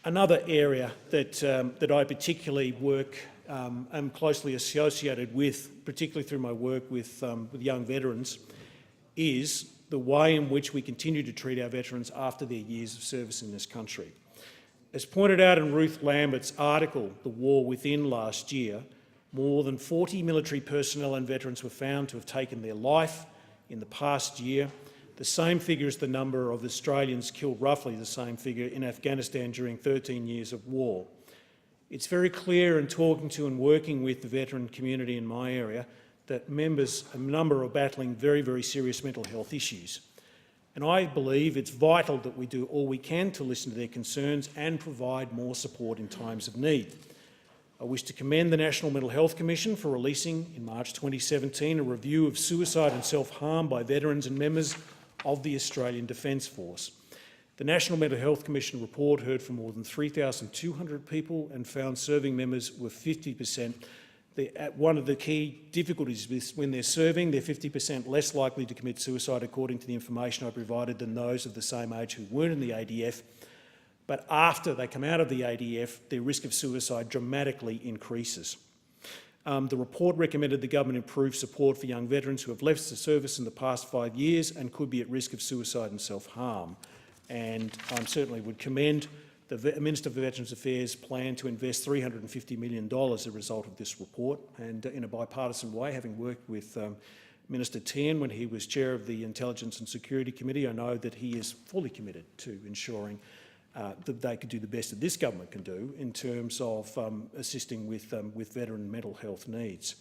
Another area that I particularly am closely associated with, particularly through my work with young veterans, is the way in which we continue to treat our veterans after their years of service in this country. As pointed out in Ruth Lambert's article, The War Within, last year, more than 40 military personnel and veterans were found to have taken their life in the past year. The same figure as the number of Australians killed, roughly the same figure, in Afghanistan during 13 years of war. It's very clear in talking to and working with the veteran community in my area that a number are battling very, very serious mental health issues. And I believe it's vital that we do all we can to listen to their concerns and provide more support in times of need. I wish to commend the National Mental Health Commission for releasing in March 2017 a review of suicide and self-harm by veterans and members of the Australian Defence Force. The National Mental Health Commission report heard from more than 3,200 people and found serving members were 50%. One of the key difficulties is when they're serving, they're 50% less likely to commit suicide, according to the information I provided, than those of the same age who weren't in the ADF. But after they come out of the ADF, their risk of suicide dramatically increases. The report recommended the government improve support for young veterans who have left the service in the past 5 years and could be at risk of suicide and self-harm. And I certainly would commend the Minister for Veterans Affairs' plan to invest $350 million as a result of this report, and in a bipartisan way, having worked with Minister Tehan when he was chair of the Intelligence and Security Committee, I know that he is fully committed to ensuring that they could do the best that this government can do in terms of assisting with veteran mental health needs.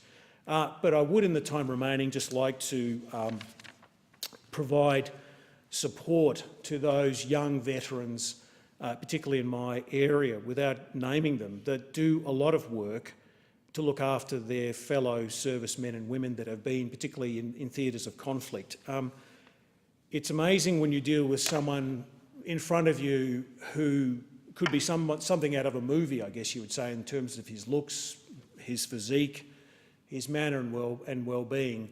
But I would, in the time remaining, just like to provide support to those young veterans, particularly in my area, without naming them, that do a lot of work to look after their fellow servicemen and women that have been, particularly in theatres of conflict. It's amazing when you deal with someone in front of you who could be something out of a movie, I guess you would say, in terms of his looks, his physique, his manner and well-being,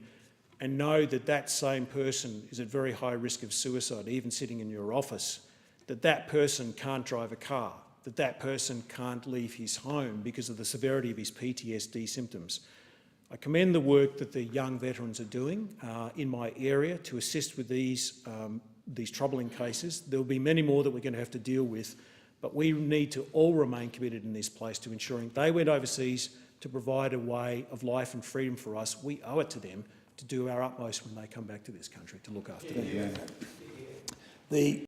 and know that that same person is at very high risk of suicide, even sitting in your office, that person can't drive a car, that person can't leave his home because of the severity of his PTSD symptoms. I commend the work that the young veterans are doing in my area to assist with these troubling cases. There will be many more that we're going to have to deal with, but we need to all remain committed in this place to ensuring they went overseas to provide a way of life and freedom for us. We owe it to them to do our utmost when they come back to this country to look after them.